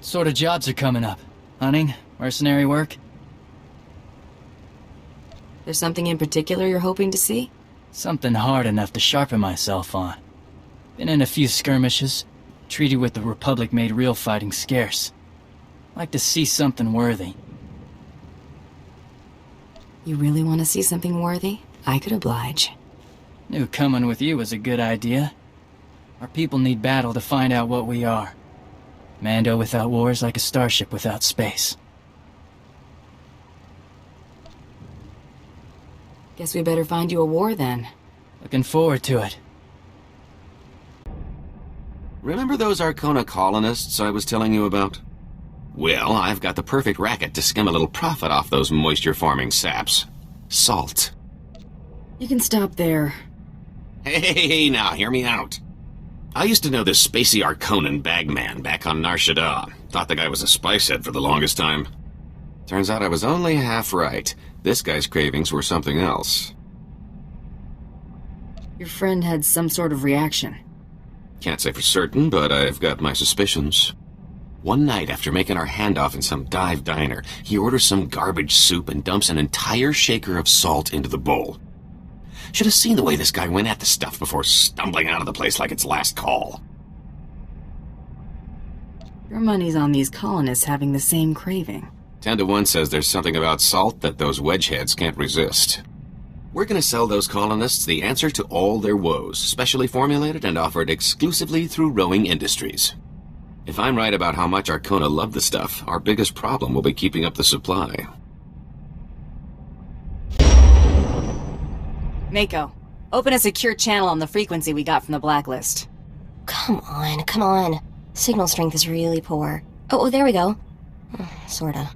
Sort of jobs are coming up? Hunting? Mercenary work? There's something in particular you're hoping to see? Something hard enough to sharpen myself on. Been in a few skirmishes. Treaty with the Republic made real fighting scarce. Like to see something worthy. You really want to see something worthy? I could oblige. Knew coming with you was a good idea. Our people need battle to find out what we are. Mando without war is like a starship without space. Guess we better find you a war then. Looking forward to it. Remember those Arcona colonists I was telling you about? Well, I've got the perfect racket to skim a little profit off those moisture-forming saps. Salt. You can stop there. Hey, now, hear me out. I used to know this spacey Arconan bagman back on Nar Shaddaa. Thought the guy was a spice head for the longest time. Turns out I was only half right. This guy's cravings were something else. Your friend had some sort of reaction. Can't say for certain, but I've got my suspicions. One night after making our handoff in some dive diner, he orders some garbage soup and dumps an entire shaker of salt into the bowl. Should have seen the way this guy went at the stuff before stumbling out of the place like its last call. Your money's on these colonists having the same craving. 10 to 1 says there's something about salt that those wedgeheads can't resist. We're gonna sell those colonists the answer to all their woes, specially formulated and offered exclusively through Rowing Industries. If I'm right about how much Arcona love the stuff, our biggest problem will be keeping up the supply. Mako, open a secure channel on the frequency we got from the blacklist. Come on. Signal strength is really poor. Oh, there we go. Sorta.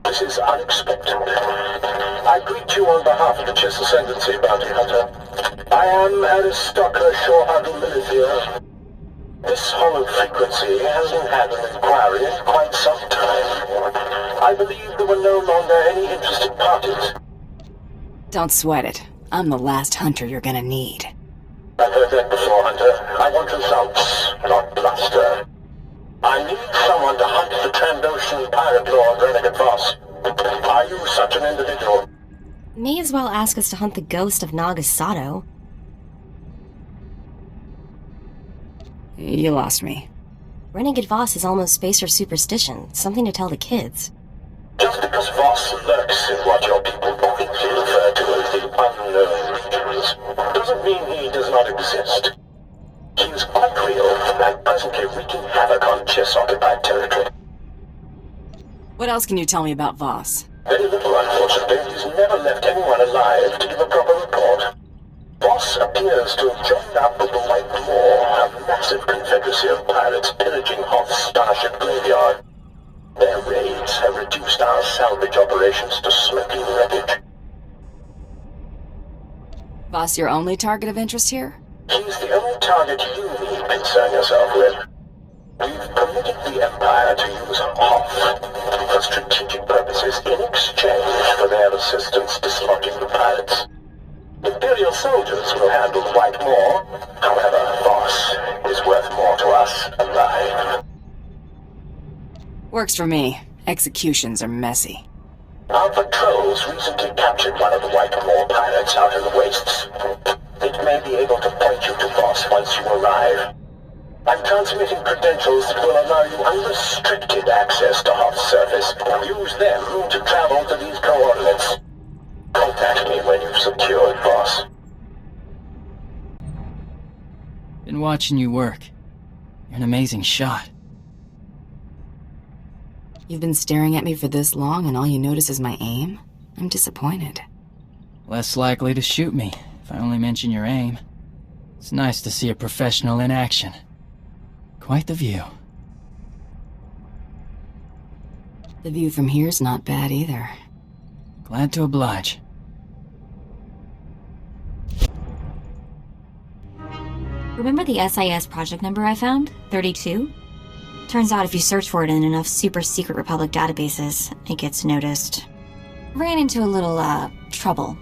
This is unexpected. I greet you on behalf of the Chiss Ascendancy, Bounty Hunter. I am Aristocker Shorehunter Milithier. This hollow frequency hasn't had an inquiry in quite some time. I believe there were no longer any interested parties. Don't sweat it. I'm the last hunter you're gonna need. I've heard that before, Hunter. I want results, not bluster. I need someone to hunt the Trandoshan pirate lord Renegade Voss. Are you such an individual? May as well ask us to hunt the ghost of Nagasato. You lost me. Renegade Voss is almost spacer superstition, something to tell the kids. Just because Voss lurks in what your people quickly refer to as the unknown regions, doesn't mean he does not exist. He is quite real, and presently wreaking havoc on Chiss-occupied territory. What else can you tell me about Voss? Very little, unfortunately. He's never left anyone alive to give a proper report. Voss appears to have joined up with the White Moor, a massive confederacy of pirates pillaging Hoth's starship graveyard. Their raids have reduced our salvage operations to smoking wreckage. Voss your only target of interest here? He's the only target you need concern yourself with. We've permitted the Empire to use Hoth for strategic purposes in exchange for their assistance dislodging the pirates. Imperial soldiers will handle White Moor. However, Voss is worth more to us alive. Works for me. Executions are messy. Our patrols recently captured one of the White Moor pirates out in the wastes. It may be able to point you to Voss once you arrive. I'm transmitting credentials that will allow you unrestricted access to Hoth's surface. Use them to travel to these coordinates. Contact me when you've secured Voss. Been watching you work. You're an amazing shot. You've been staring at me for this long and all you notice is my aim? I'm disappointed. Less likely to shoot me, if I only mention your aim. It's nice to see a professional in action. Quite the view. The view from here's not bad either. Glad to oblige. Remember the SIS project number I found? 32? Turns out if you search for it in enough super secret Republic databases, it gets noticed. Ran into a little, trouble.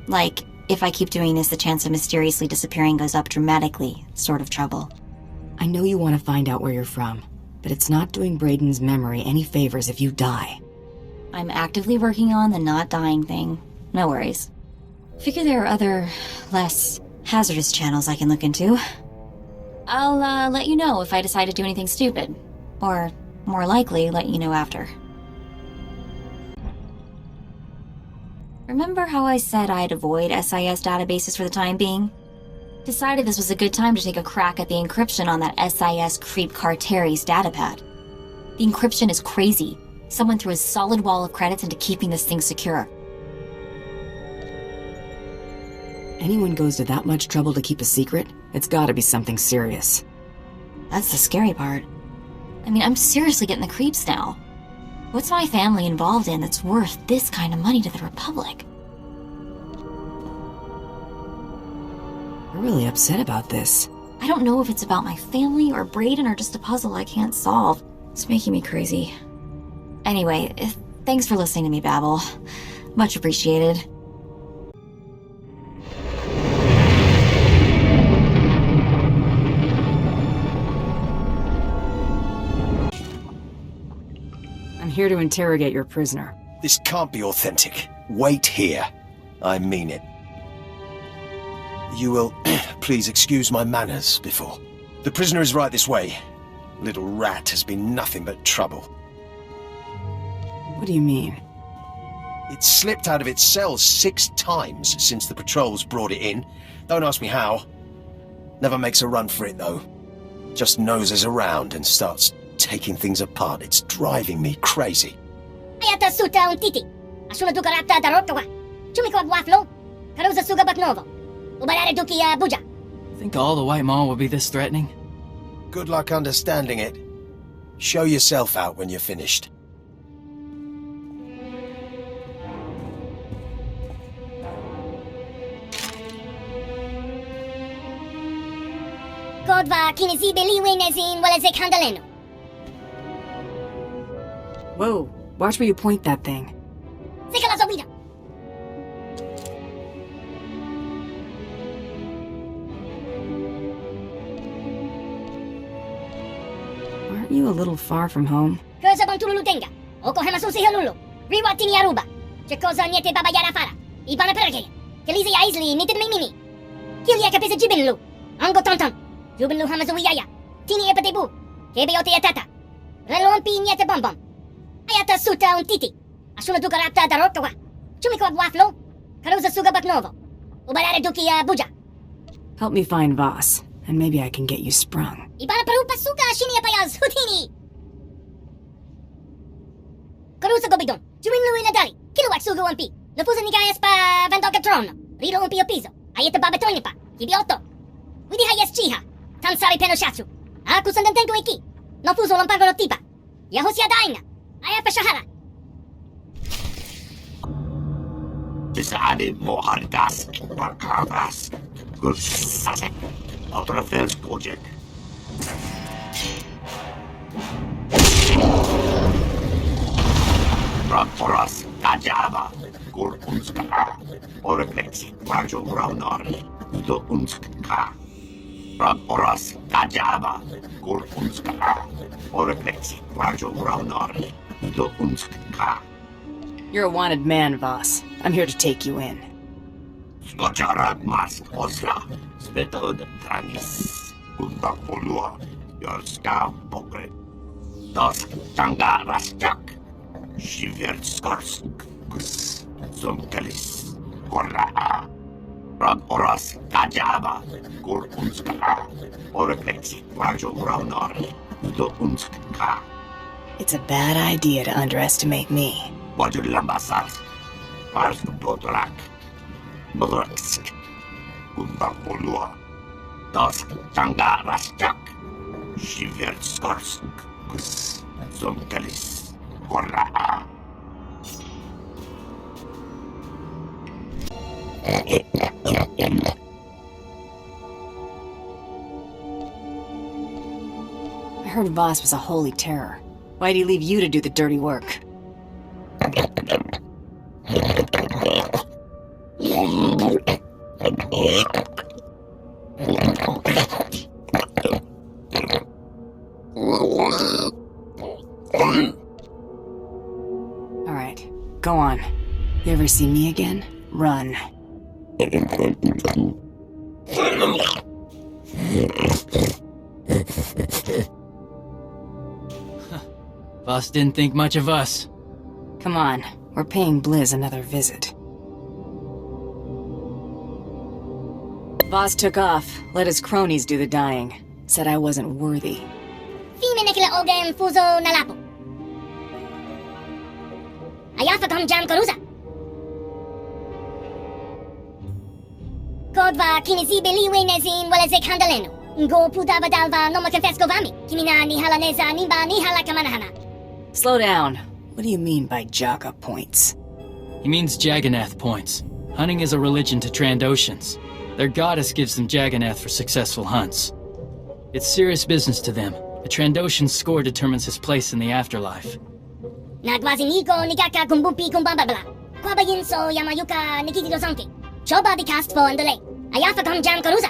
Like, if I keep doing this, the chance of mysteriously disappearing goes up dramatically, sort of trouble. I know you want to find out where you're from. but it's not doing Braden's memory any favors if you die. I'm actively working on the not dying thing. No worries. Figure there are other, less hazardous channels I can look into. I'll let you know if I decide to do anything stupid. Or, more likely, let you know after. Remember how I said I'd avoid SIS databases for the time being? Decided this was a good time to take a crack at the encryption on that SIS creep Carteri's datapad. The encryption is crazy. Someone threw a solid wall of credits into keeping this thing secure. Anyone goes to that much trouble to keep a secret, it's gotta be something serious. That's the scary part. I mean, I'm seriously getting the creeps now. What's my family involved in that's worth this kind of money to the Republic? You're really upset about this. I don't know if it's about my family or Braden or just a puzzle I can't solve. It's making me crazy. Anyway, thanks for listening to me babble. Much appreciated. I'm here to interrogate your prisoner. This can't be authentic. Wait here. I mean it. You will please excuse my manners before. The prisoner is right this way. Little rat has been nothing but trouble. What do you mean? It slipped out of its cell 6 times since the patrols brought it in. Don't ask me how. Never makes a run for it, though. Just noses around and starts taking things apart. It's driving me crazy. Ayata suta un titi. Asuna duka rapta darokwa. Chumiko waflo. Karuza suga batnovo. Ubalare duki buja. Think all the White Mall will be this threatening? Good luck understanding it. Show yourself out when you're finished. Godva kinizibeli wenezin walezek handaleno. Whoa, watch where you point that thing. Sikala zobida. Aren't you a little far from home? Cosa bang tululu tenga. Oko hemasusi halulu. Riwatini aruba. Che cosa niente baba yara fara. Ibana perge. Kelizi ya isli nitin mimini. Kilya kapisa jibinlu. Ango tonton. Jubinlu hamazu yaya. Tini epatebu. Kebeyote yatata. Relompi niete bombom. Ayata suta un titi. Asuna duka rapta darokwa. Chumiko waflo. Karuza suga batnovo. Ubalare duki buja. Help me find Voss, and maybe I can get you sprung. Ibara parupa suka shinia payaz hutini. Karuza gobidon. Jubinlu inadali. Kiluwak sugu umpi. Nafusa nigayas pa vandoka trono. Rilo umpi o piso. Ayata babatonipa. Kibioto. Widi hayas chiha. Tansari penoshatsu. Aku sandantenko iki. Nafuso lampango no tipa. Yahosia daina. Ayapa shahara. Decided Mohardas, Barkavas, Gursasek, Outer Affairs Project. Ramporas, Kajava, Gur Unska, Oreflex, Rajo Raunari, Do Unska. Ramporas, Kajava, Gur Unska, Oreflex, Rajo Raunari, Do Unska. You're a wanted man, Voss. I'm here to take you in. Skocharat mas osla, spetod tranis, Undapolua, your scam pokret. Dos tanga rasjak, Shiver skarsk, Gus, Zomkelis, Korra, Rab oras Kajaba, Gur Unska, Oreflex, Rajo Raunari, Do Unska. It's a bad idea to underestimate me. Wajul Lambasas, Mars Botorak, Bodorsk, Undapolua, Dos Tanga Rasjak, Shiver Skarsk, Gus, Zomkelis, Korra. I heard Voss was a holy terror. Why'd he leave you to do the dirty work? Alright, go on. You ever see me again? Run. Boss didn't think much of us. Come on, we're paying Blizz another visit. Voss took off, let his cronies do the dying. Said I wasn't worthy. Fime nekila ogen fuzo nalapo. Ayafa kom jam koruza. Kodva kinizibe liwe nezin waleze kandaleno. Ngo pudava dalva noma confesco vami. Kimina ni hala neza nimba ni hala kamanahana. Slow down. What do you mean by Jaga points? He means Jagannath points. Hunting is a religion to Trandoshans. Their goddess gives them Jagannath for successful hunts. It's serious business to them. The Trandoshan's score determines his place in the afterlife. Nagwazi niko nigaka kumbumpi kumbambabla. Kwabayin so yamayuka nikitido zonke. Choba di cast for andale. Ayafa kom jam koruza.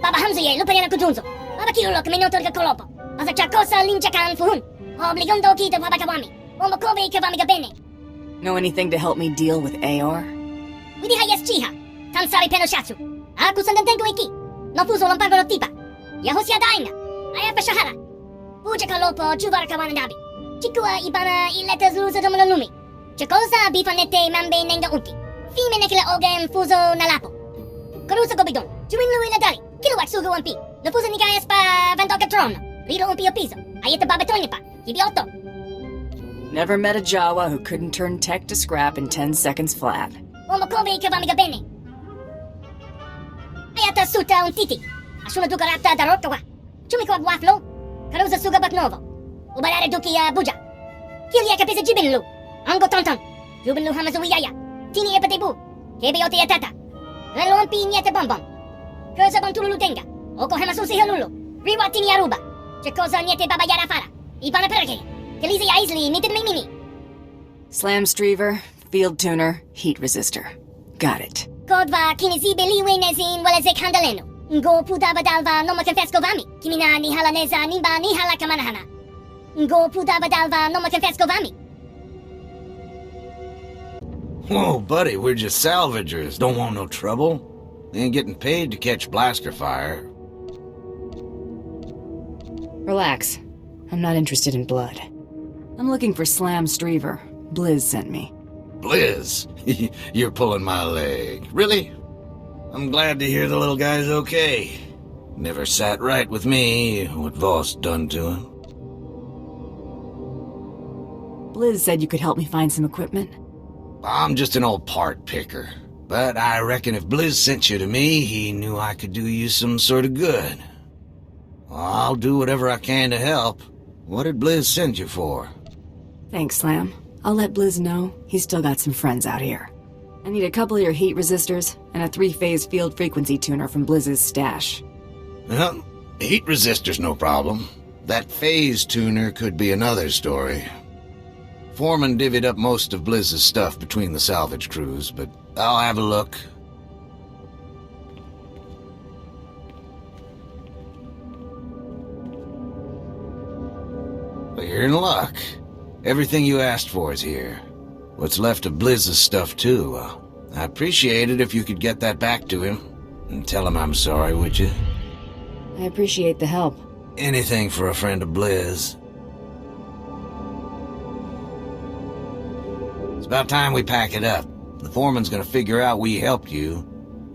Baba hamzuye lupariana kudunzo. Baba kirulok minotorga kolopo. Asa chakosa linjakan fuhun. Obligondo kita baba kawami. Omokobe kawami gabene. Know anything to help me deal with Aor? Widiha yes chiha. Tansari penoshatsu. Aku sandantengo iki. No fuso lampago no tipa. Yahosia daina. Ayafa shahara. Puja kalopo chuvara kawana nabi. Chikua ibana ileta zuza domino lumi. Chakosa bifanete mambe nenga unki. Fime nekila ogen fuso nalapo. Karusa gobidon. Juin lui ladari. Kilowatt sugu umpi. No fuso nigayas pa vandoka trono. Riro umpi o piso. Ayeta babatonipa. Hibioto. Never met a Jawa who couldn't turn tech to scrap in 10 seconds flat. Omokobe kavamiga bene. Ayata suta un titi. Asuna duka rapta darokawa. Chumiko waflo. Karusa suga baknovo. Ubalare duki buja. Kilia kapisa jibinlu. Ango tonton. Jubinlu hamazu yaya. Tini epatebu. Kebeyote yatata. Relompi niete bombom. Kursa bon tululu tenga. Oko hamasu si halulu. Riwa tini aruba. Chekosa niete baba yara fara. Ibana perke. Kaliza ya isli nitin mini. Slam Streaver, Field Tuner, Heat Resistor. Got it. Kodva kinizibe liwe nezin waleze kandaleno. Ngo pudava dalva noma confesco vami. Kimina ni hala neza nimba ni hala kamanahana. Ngo pudava dalva noma confesco vami. Whoa, buddy, we're just salvagers. Don't want no trouble. They ain't getting paid to catch blaster fire. Relax. I'm not interested in blood. I'm looking for Slam Streaver. Blizz sent me. Blizz, you're pulling my leg. Really? I'm glad to hear the little guy's okay. Never sat right with me, what Voss done to him. Blizz said you could help me find some equipment. I'm just an old part picker. But I reckon if Blizz sent you to me, he knew I could do you some sort of good. I'll do whatever I can to help. What did Blizz send you for? Thanks, Slam. I'll let Blizz know. He's still got some friends out here. I need a couple of your heat resistors and a 3-phase field frequency tuner from Blizz's stash. Well, heat resistor's no problem. That phase tuner could be another story. Foreman divvied up most of Blizz's stuff between the salvage crews, but I'll have a look. Well, you're in luck. Everything you asked for is here. What's left of Blizz's stuff, too. I appreciate it if you could get that back to him. And tell him I'm sorry, would you? I appreciate the help. Anything for a friend of Blizz. It's about time we pack it up. The foreman's gonna figure out we helped you,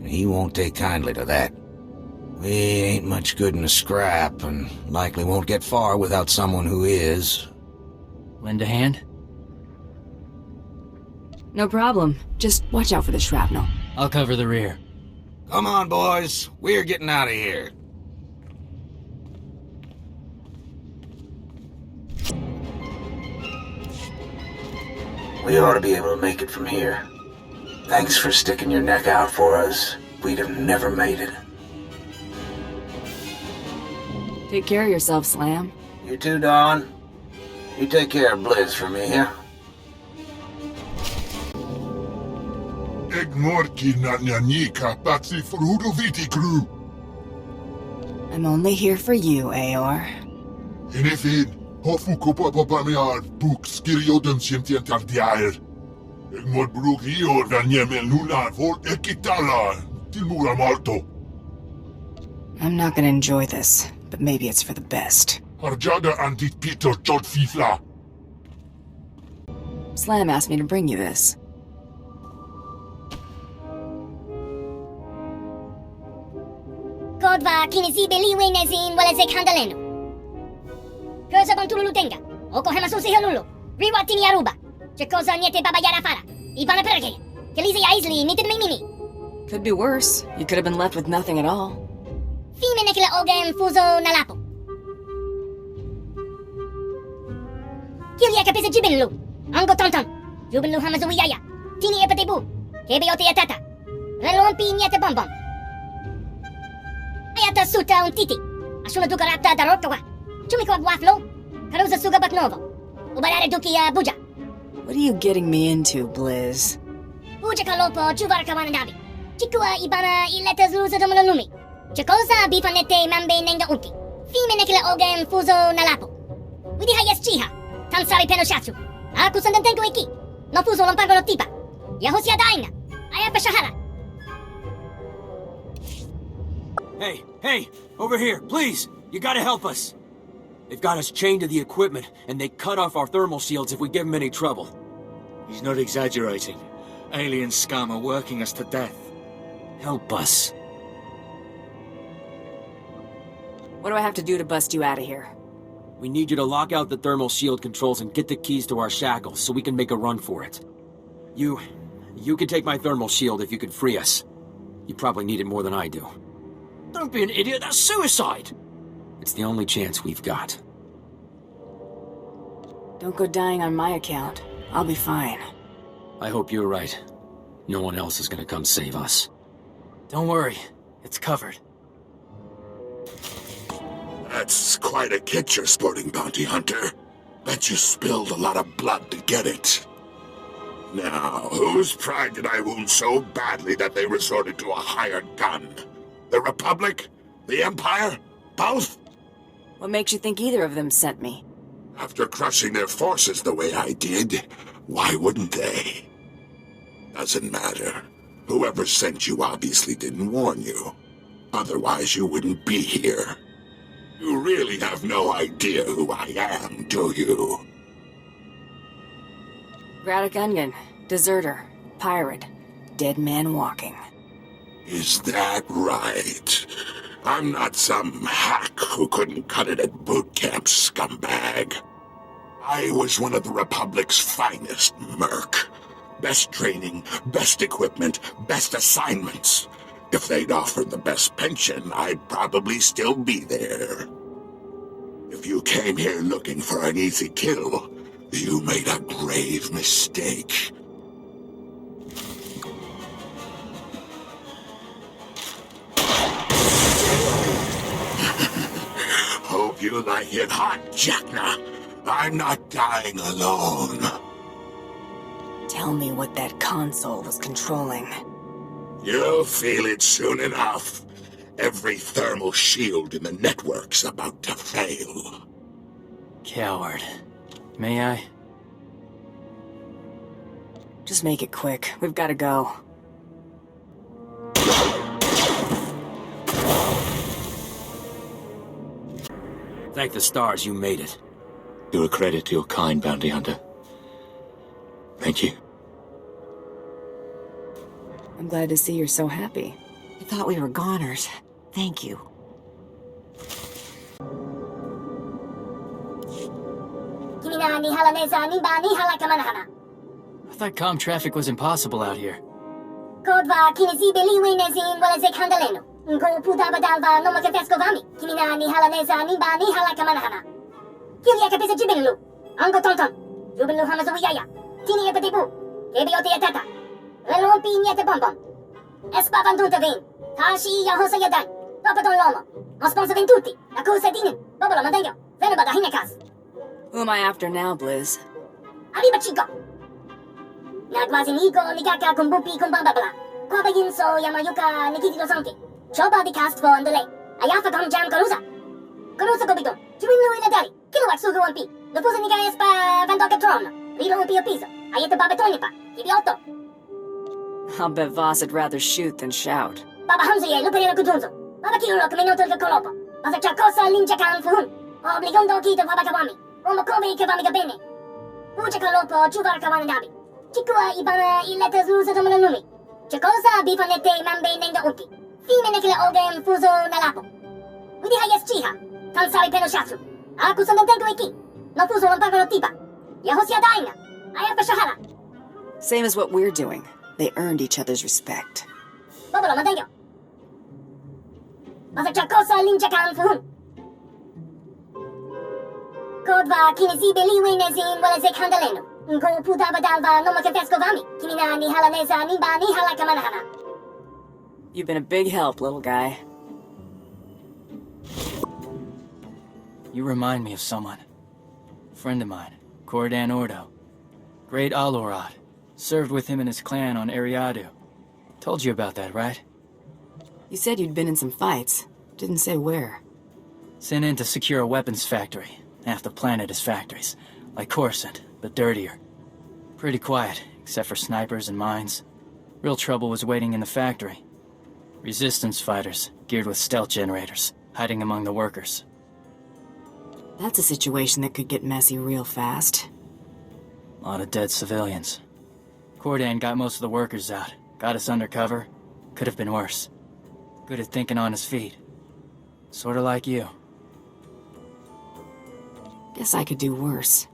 and he won't take kindly to that. We ain't much good in a scrap, and likely won't get far without someone who is. Lend a hand? No problem. Just watch out for the shrapnel. I'll cover the rear. Come on, boys. We're getting out of here. We ought to be able to make it from here. Thanks for sticking your neck out for us. We'd have never made it. Take care of yourself, Slam. You too, Don. You take care of Blizz for me, yeah? Egnorki na nyanika patsi frudo viti crew. I'm only here for you, Aor. In effet, Hoth fu cwpa popa me ar bwc sgiriodyn siemtient ar diair. Eg mod brwg hi o'r fanyemel luna fol ekitala, tilmura marto. I'm not gonna enjoy this, but maybe it's for the best. Harjaga antit Peter jod fifla. Slam asked me to bring you this. Kodva kinesibe liwenezin walezek handaleno. Cosa bon tululu tenga. Oko hemasusi helulu. Riwatini aruba. Che cosa niente baba yara fara. Ibana perge. Kelize ya isli nitin mini. Could be worse. You could have been left with nothing at all. Fime nekile ogen fuzo nalapo. Kilia kapisa jibinlu. Ango tonton. Jubinlu hamazu yaya. Tini epate bu. Kebe yote yatata. Relompi niente bonbon. Ayata suta un titi. Asuna dukarata da rotowa. Chumiko waflo. Karuza suga baknovo. Ubarare duki buja. What are you getting me into, Blizz? Buja kalopo chuvar kawananabi. Chikua ibana iletas luza domalumi. Chakosa bifanete mambe nenga unti. Fime nekile ogen fuzo nalapo. Widi hayas chiha. Tansari penoshatsu. Aku sandantenko iki. No fuzo lompango no tipa. Yahosia daina. Ayapa shahara. Hey, over here, please! You gotta help us! They've got us chained to the equipment, and they cut off our thermal shields if we give them any trouble. He's not exaggerating. Alien scum are working us to death. Help us. What do I have to do to bust you out of here? We need you to lock out the thermal shield controls and get the keys to our shackles so we can make a run for it. You can take my thermal shield if you can free us. You probably need it more than I do. Don't be an idiot, that's suicide! It's the only chance we've got. Don't go dying on my account. I'll be fine. I hope you're right. No one else is gonna come save us. Don't worry. It's covered. That's quite a kit you're sporting, Bounty Hunter. Bet you spilled a lot of blood to get it. Now, whose pride did I wound so badly that they resorted to a hired gun? The Republic? The Empire? Both? What makes you think either of them sent me? After crushing their forces the way I did, why wouldn't they? Doesn't matter. Whoever sent you obviously didn't warn you. Otherwise you wouldn't be here. You really have no idea who I am, do you? Braddock Onion, deserter, pirate, dead man walking. Is that right? I'm not some hack who couldn't cut it at boot camp, scumbag. I was one of the Republic's finest merc. Best training, best equipment, best assignments. If they'd offered the best pension, I'd probably still be there. If you came here looking for an easy kill, you made a grave mistake. Hope you like it hot, Jackna. I'm not dying alone. Tell me what that console was controlling. You'll feel it soon enough. Every thermal shield in the network's about to fail. Coward. May I? Just make it quick. We've got to go. Thank the stars you made it. You're a credit to your kind, Bounty Hunter. Thank you. I'm glad to see you're so happy. I thought we were goners. Thank you. Kimina ni halaneza nimba ni halakamanahana. I thought comm traffic was impossible out here. Kodva kinesibe liwenezin walezek handaleno. Ngo pudaba dalva no makafesko vami. Kimina ni halaneza nimba ni halakamanahana. Kilia kapisa jibinlu. Ango tonton. Jubinlu hamazu yaya. Tini epate bu. Kebe yote yatata. Relompi niente bonbon. Espavan vin. Tashi yahosa yadan. Papadon lomo. Osponsa tutti. Akusa dinin. Bobolo mandengo. Venubada hinekas. Who am I after now, Blizz? Arriba chico. Nagwazinigo nigaka kumbupi kumbababla. Kwaba yinso yamayuka nikitido santi. Choba di cast for andele. Ayafa gom jam karusa. Karusa gobidon. Jibinlu inadari. wak sugu umpi. Lupusa ni kayas pa vandoka tron. Rilo umpi piso. Ayete babetoni pa. Ibioto. I'll bet Voss would rather shoot than shout. Baba Hamza ye luperina kudunzo. Baba kiro kaminoto de kolopo. Basa chakosa linja kan fuhun. Obligondo kito baba kawami. Omo kobe kawami kabene. Uja kalopo chuvar kawani dabi. Chikua ibana ileta zuza tomana numi. Chakosa bifanete mambe nenga umpi. Fime nekile ogen fuzo nalapo. Udi hayes chiha. Tansari peno shatsu. Aku sono tenko iki. No fuzo lompako no tipa. Yahosia daina. Ayapa shahara. Same as what we're doing. They earned each other's respect. Bobolo madengo. Basa chakosa linja kan fuhun. Kodva kinisi beliwe nezin wala ze kandaleno. Nko puta badalva no makafesko vami. Kimina ni halanesa nimba ni halaka manahana. You've been a big help, little guy. You remind me of someone. Friend of mine, Cordan Ordo. Great Alorad. Served with him and his clan on Ariadu. Told you about that, right? You said you'd been in some fights. Didn't say where. Sent in to secure a weapons factory. Half the planet is factories. Like Coruscant, but dirtier. Pretty quiet, except for snipers and mines. Real trouble was waiting in the factory. Resistance fighters, geared with stealth generators, hiding among the workers. That's a situation that could get messy real fast. A lot of dead civilians. Cordan got most of the workers out. Got us undercover. Could have been worse. Good at thinking on his feet. Sorta like you. Guess I could do worse.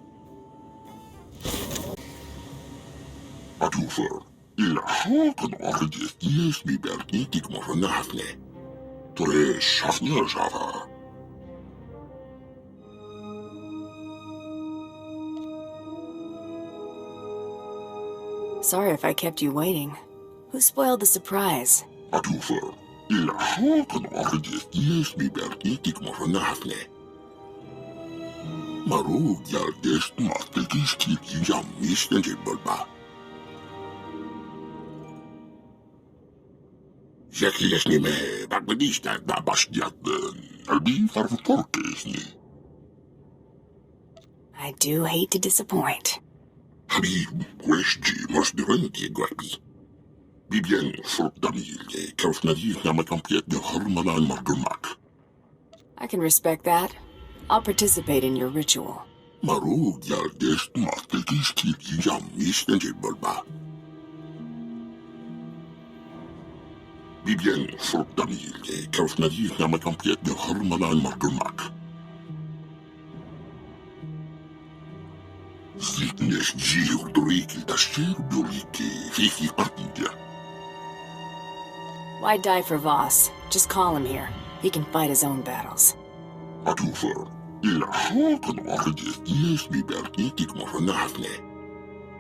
Atufer, ila hakan orjes yes mi bergitik mornafne. Tore shafnir shava. Sorry if I kept you waiting. Who spoiled the surprise? Atufer, ila hakan orjes yes mi bergitik mornafne. Marug yal dest mastekis kiki jam misnje bulba. Jackie me bagbedista da basdiat albi farvutorkesni. I do hate to disappoint. Habib, Westji, mos de rentie gwapi. Bibien fruit damilje, kaufnadi namakampiet de hormanan mardumak. I can respect that. I'll participate in your ritual. Marug yal dest mastekis kiki jam misnje bulba. Bibien fruit damilje, kaufnadi namakampiet de hormanan mardumak. Zitnes jiu doriki da sherdoriki fifi partija. Why die for Voss? Just call him here. He can fight his own battles. Atufer, ila hakan orjes yes mi bergitik mornafne.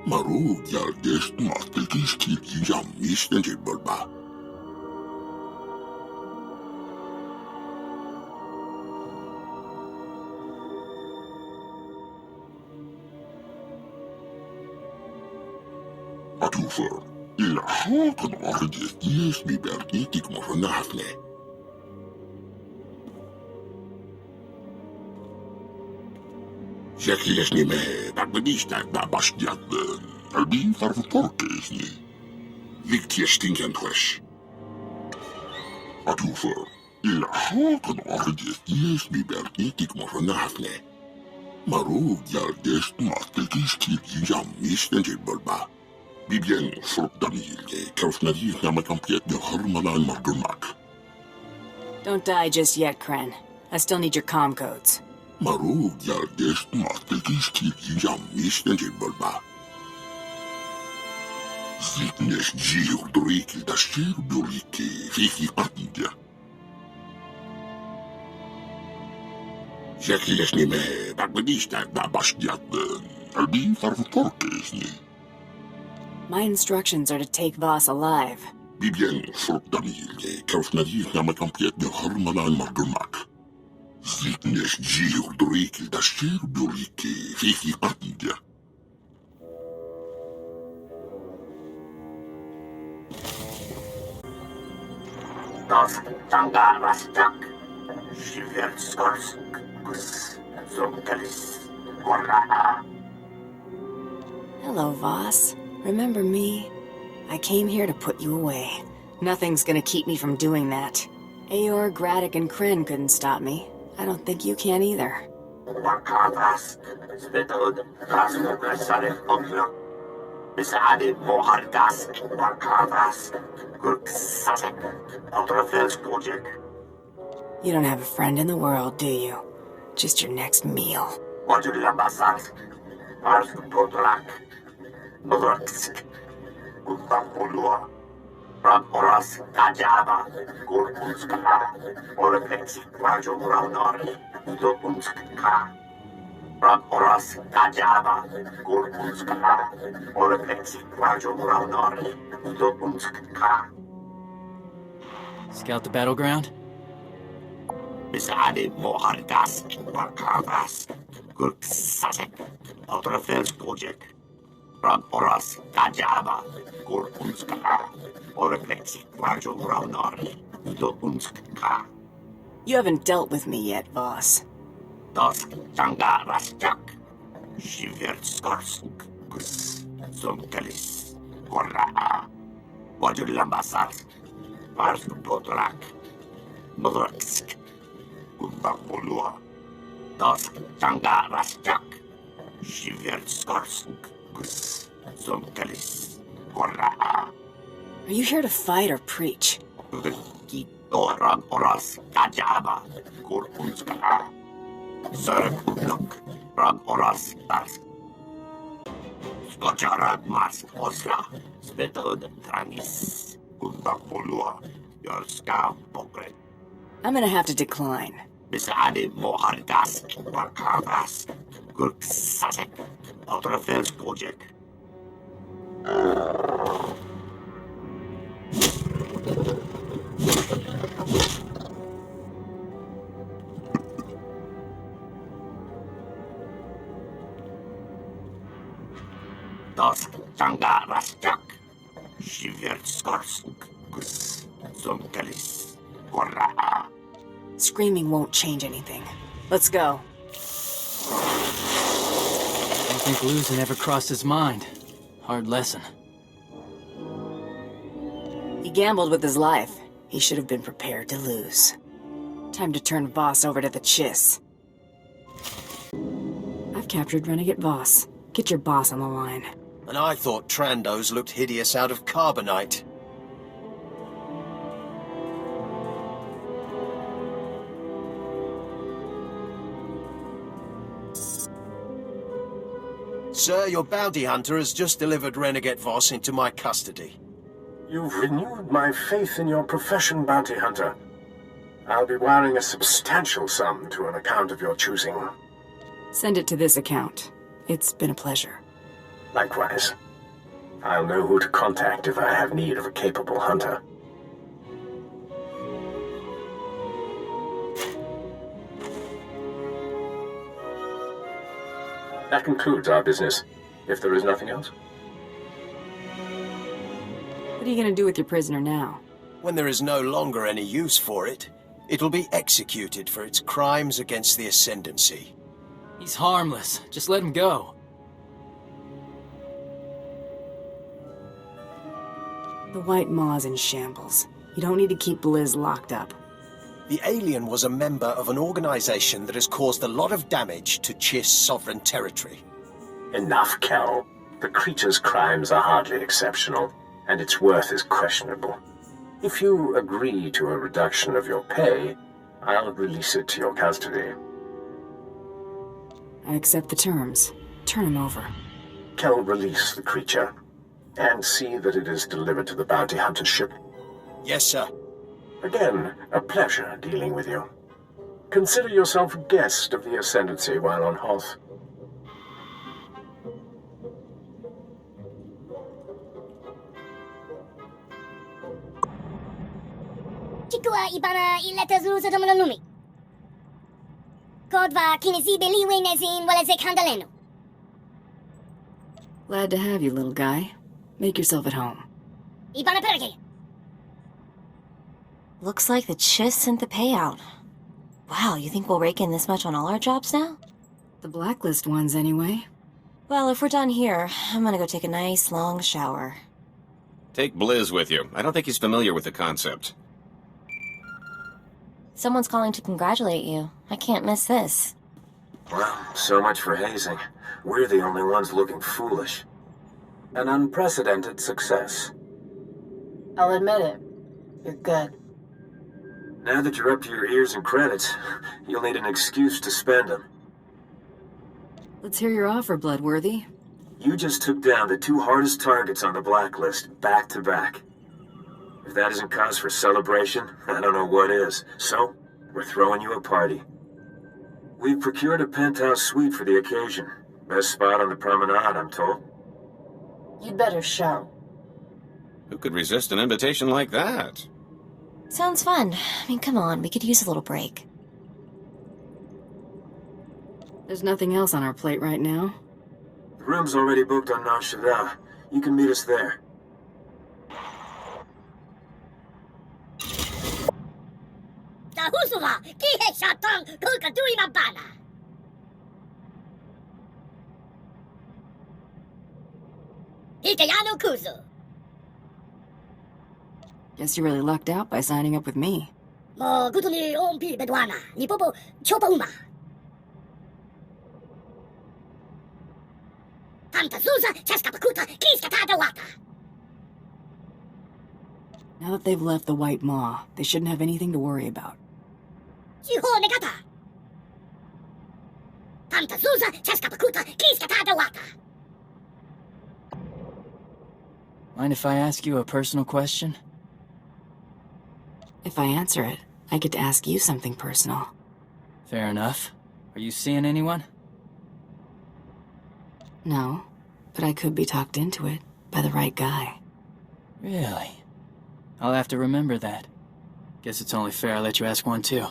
Marug yal dest mastekis kiki jam misnje bulba. Atufer, ila hakan orjes yes mi bergitik mornafne. Jackie me bagbedista da basdiat albi farvutorkesni. Victia stinkentwesh. Atufer, ila hakan orjes yes mi bergitik mornafne. Marug yal dest mastekis kiki jam misnje bulba. Bibien fruit damilje, kaufnadi namakampiet de hormanan mardumak. Don't die just yet, Kren. I still need your comm codes. Marug yal dest mastekis kiki jam misnje bulba. Zitnes jiu doriki da sherdoriki fifi partija. Jackie me bagbedista da basdiat albi farvutorkesni. My instructions are to take Voss alive. Bibien fruit damilje, kaufnadi namakampiet de hormanan mardumak. Zitnes jiu doriki da sherdoriki fifi partija. Das Tangaras Jack. Schwertskors, Kus, Zonkalis. Hello, Voss. Remember me? I came here to put you away. Nothing's gonna keep me from doing that. Aor, Graddock, and Kryn couldn't stop me. I don't think you can either. You don't have a friend in the world, do you? Just your next meal. Scout the battleground? You haven't dealt with me yet, Voss. Are you here to fight or preach? I'm gonna have to decline. Screaming won't change anything. Let's go. I don't think losing ever crossed his mind. Hard lesson. He gambled with his life. He should have been prepared to lose. Time to turn Voss over to the Chiss. I've captured Renegade Voss. Get your boss on the line. And I thought Trandos looked hideous out of carbonite. Sir, your bounty hunter has just delivered Renegade Voss into my custody. You've renewed my faith in your profession, bounty hunter. I'll be wiring a substantial sum to an account of your choosing. Send it to this account. It's been a pleasure. Likewise. I'll know who to contact if I have need of a capable hunter. That concludes our business, if there is nothing else. What are you gonna do with your prisoner now? When there is no longer any use for it, it'll be executed for its crimes against the Ascendancy. He's harmless. Just let him go. The White Maw's in shambles. You don't need to keep Blizz locked up. The alien was a member of an organization that has caused a lot of damage to Chiss sovereign territory. Enough, Kel. The creature's crimes are hardly exceptional, and its worth is questionable. If you agree to a reduction of your pay, I'll release it to your custody. I accept the terms. Turn him over. Kel, release the creature, and see that it is delivered to the bounty hunter ship. Yes, sir. Again, a pleasure dealing with you. Consider yourself a guest of the Ascendancy while on Hoth. Chikua ibana ileta zuza domolumi. Kodva kinesibe liwe nezin walezek handaleno. Glad to have you, little guy. Make yourself at home. Ibana perge. Looks like the Chiss sent the payout. Wow, you think we'll rake in this much on all our jobs now? The blacklist ones, anyway. Well, if we're done here, I'm gonna go take a nice long shower. Take Blizz with you. I don't think he's familiar with the concept. Someone's calling to congratulate you. I can't miss this. Well, so much for hazing. We're the only ones looking foolish. An unprecedented success. I'll admit it. You're good. Now that you're up to your ears in credits, you'll need an excuse to spend them. Let's hear your offer, Bloodworthy. You just took down the two hardest targets on the blacklist, back to back. If that isn't cause for celebration, I don't know what is. So, we're throwing you a party. We've procured a penthouse suite for the occasion. Best spot on the promenade, I'm told. You'd better show. Who could resist an invitation like that? Sounds fun. I mean, come on, we could use a little break. There's nothing else on our plate right now. The room's already booked on Nar Shaddaa. You can meet us there. Tahusula, kihe shatang kukadui mabana. Hikayano kuzu. Guess you really lucked out by signing up with me. Mo gutuni ompi bedwana, ni popo chopa uma. Tanta zuza, chaskapakuta, kiskata wata. Now that they've left the White Maw, they shouldn't have anything to worry about. Chiho negata. Tanta zuza, chaskapakuta, kiskata wata. Mind if I ask you a personal question? If I answer it, I get to ask you something personal. Fair enough. Are you seeing anyone? No, but I could be talked into it by the right guy. Really? I'll have to remember that. Guess it's only fair I let you ask one too.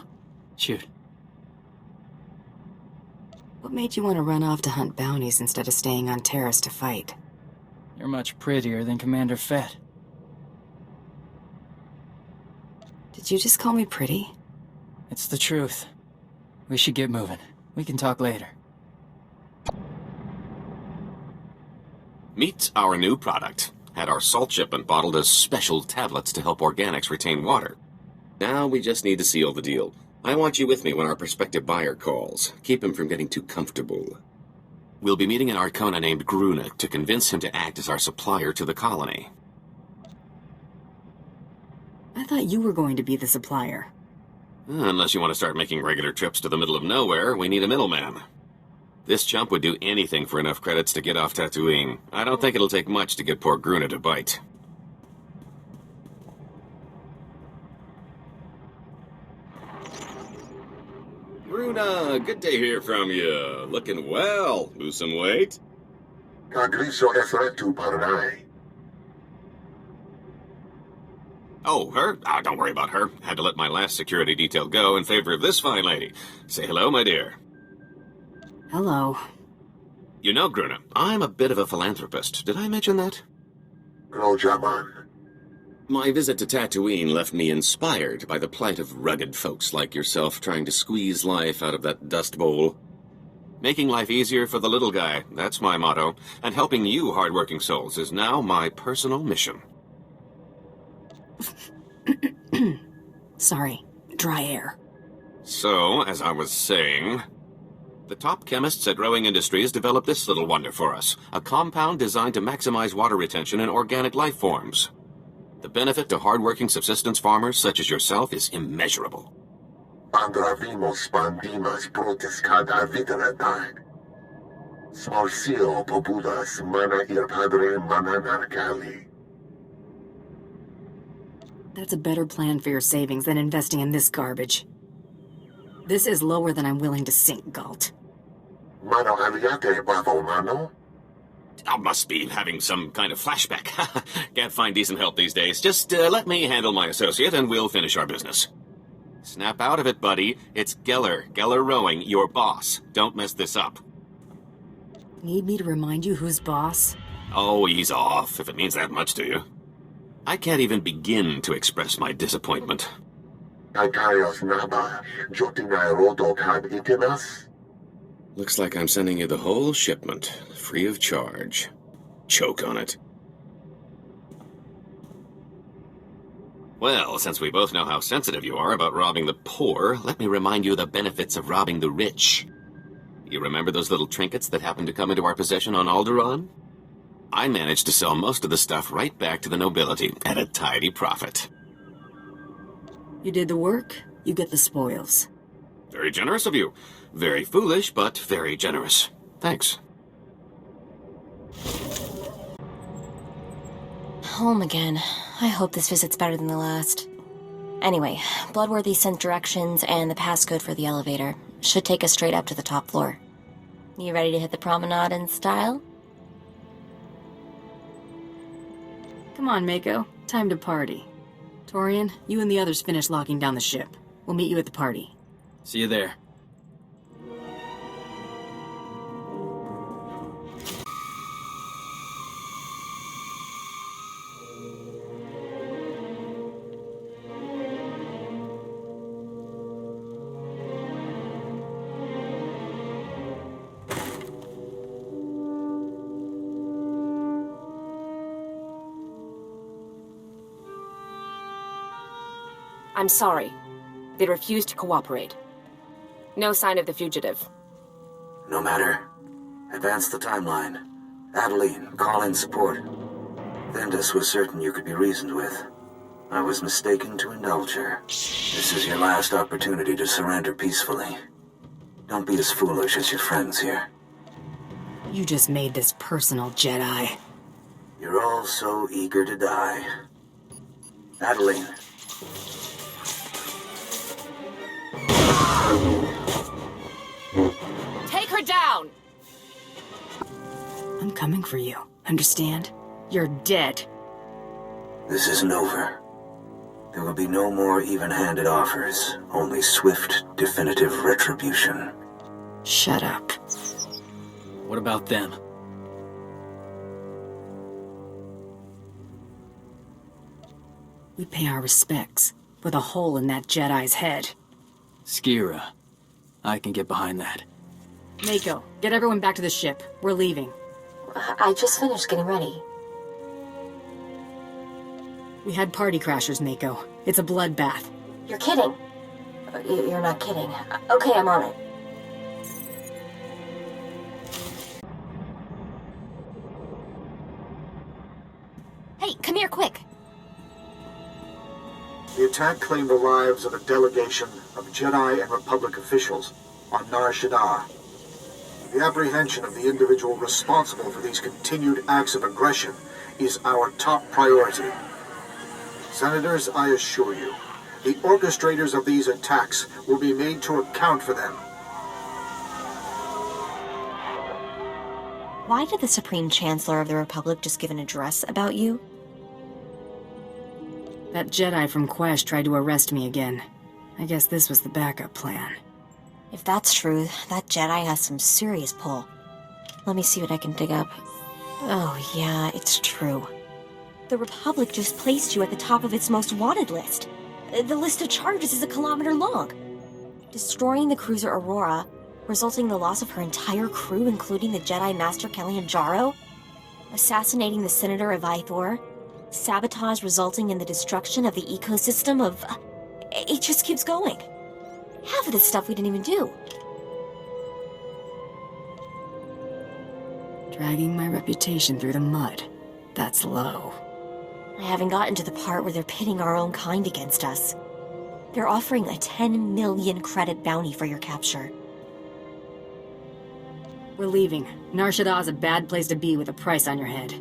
Shoot. What made you want to run off to hunt bounties instead of staying on Terrace to fight? You're much prettier than Commander Fett. Did you just call me pretty? It's the truth. We should get moving. We can talk later. Meet our new product. Had our salt shipment bottled as special tablets to help organics retain water. Now we just need to seal the deal. I want you with me when our prospective buyer calls. Keep him from getting too comfortable. We'll be meeting an Arcona named Gruna to convince him to act as our supplier to the colony. I thought you were going to be the supplier. Unless you want to start making regular trips to the middle of nowhere, we need a middleman. This chump would do anything for enough credits to get off Tatooine. I don't think it'll take much to get poor Gruna to bite. Gruna, good to hear from you. Looking well. Lose some weight? Kagriso efretu paranai. Oh, her? Don't worry about her. Had to let my last security detail go in favor of this fine lady. Say hello, my dear. Hello. You know, Gruna, I'm a bit of a philanthropist. Did I mention that? Grojaman. My visit to Tatooine left me inspired by the plight of rugged folks like yourself trying to squeeze life out of that dust bowl. Making life easier for the little guy, that's my motto. And helping you hardworking souls is now my personal mission. Sorry, dry air. So, as I was saying, the top chemists at Rowing Industries developed this little wonder for us. A compound designed to maximize water retention in organic life forms. The benefit to hardworking subsistence farmers such as yourself is immeasurable. Andravimos pandimas protescada videretag. Smalsio populas mana ir padre mana narcali. That's a better plan for your savings than investing in this garbage. This is lower than I'm willing to sink, Galt. Mano aliate bavo mano? I must be having some kind of flashback. Can't find decent help these days. Just let me handle my associate and we'll finish our business. Snap out of it, buddy. It's Geller. Geller Rowing, your boss. Don't mess this up. Need me to remind you who's boss? Oh, ease off, if it means that much to you. I can't even begin to express my disappointment. Aikaios naba, jotinai rodo cab itinas? Looks like I'm sending you the whole shipment, free of charge. Choke on it. Well, since we both know how sensitive you are about robbing the poor, let me remind you of the benefits of robbing the rich. You remember those little trinkets that happened to come into our possession on Alderaan? I managed to sell most of the stuff right back to the nobility at a tidy profit. You did the work, you get the spoils. Very generous of you. Very foolish, but very generous. Thanks. Home again. I hope this visit's better than the last. Anyway, Bloodworthy sent directions and the passcode for the elevator. Should take us straight up to the top floor. You ready to hit the promenade in style? Come on, Mako. Time to party. Torian, you and the others finish locking down the ship. We'll meet you at the party. See you there. I'm sorry. They refused to cooperate. No sign of the fugitive. No matter. Advance the timeline. Adeline, call in support. Vendus was certain you could be reasoned with. I was mistaken to indulge her. This is your last opportunity to surrender peacefully. Don't be as foolish as your friends here. You just made this personal, Jedi. You're all so eager to die. Adeline. Take her down! I'm coming for you. Understand? You're dead. This isn't over. There will be no more even-handed offers, only swift, definitive retribution. Shut up. What about them? We pay our respects, with a hole in that Jedi's head. Skira. I can get behind that. Mako, get everyone back to the ship. We're leaving. I just finished getting ready. We had party crashers, Mako. It's a bloodbath. You're kidding. You're not kidding. Okay, I'm on it. Hey, come here, quick. The attack claimed the lives of a delegation of Jedi and Republic officials on Nar Shaddaa. The apprehension of the individual responsible for these continued acts of aggression is our top priority. Senators, I assure you, the orchestrators of these attacks will be made to account for them. Why did the Supreme Chancellor of the Republic just give an address about you? That Jedi from Quest tried to arrest me again. I guess this was the backup plan. If that's true, that Jedi has some serious pull. Let me see what I can dig up. Oh yeah, it's true. The Republic just placed you at the top of its most wanted list. The list of charges is 1 kilometer long. Destroying the cruiser Aurora, resulting in the loss of her entire crew, including the Jedi Master Kellyan Jarro. Assassinating the Senator of Ithor. Sabotage resulting in the destruction of the ecosystem of... It just keeps going. Half of this stuff we didn't even do. Dragging my reputation through the mud. That's low. I haven't gotten to the part where they're pitting our own kind against us. They're offering a 10 million credit bounty for your capture. We're leaving. Nar Shaddaa's a bad place to be with a price on your head.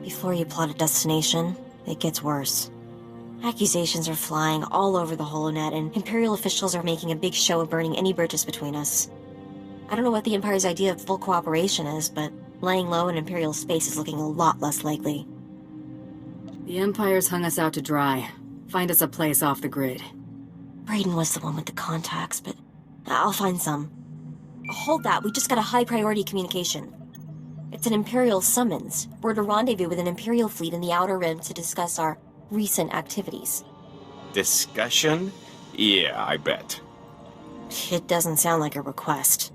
Before you plot a destination, it gets worse. Accusations are flying all over the HoloNet, and Imperial officials are making a big show of burning any bridges between us. I don't know what the Empire's idea of full cooperation is, but laying low in Imperial space is looking a lot less likely. The Empire's hung us out to dry. Find us a place off the grid. Brayden was the one with the contacts, but I'll find some. Hold that, we just got a high-priority communication. It's an Imperial summons. We're to rendezvous with an Imperial fleet in the Outer Rim to discuss our recent activities. Discussion? Yeah, I bet. It doesn't sound like a request.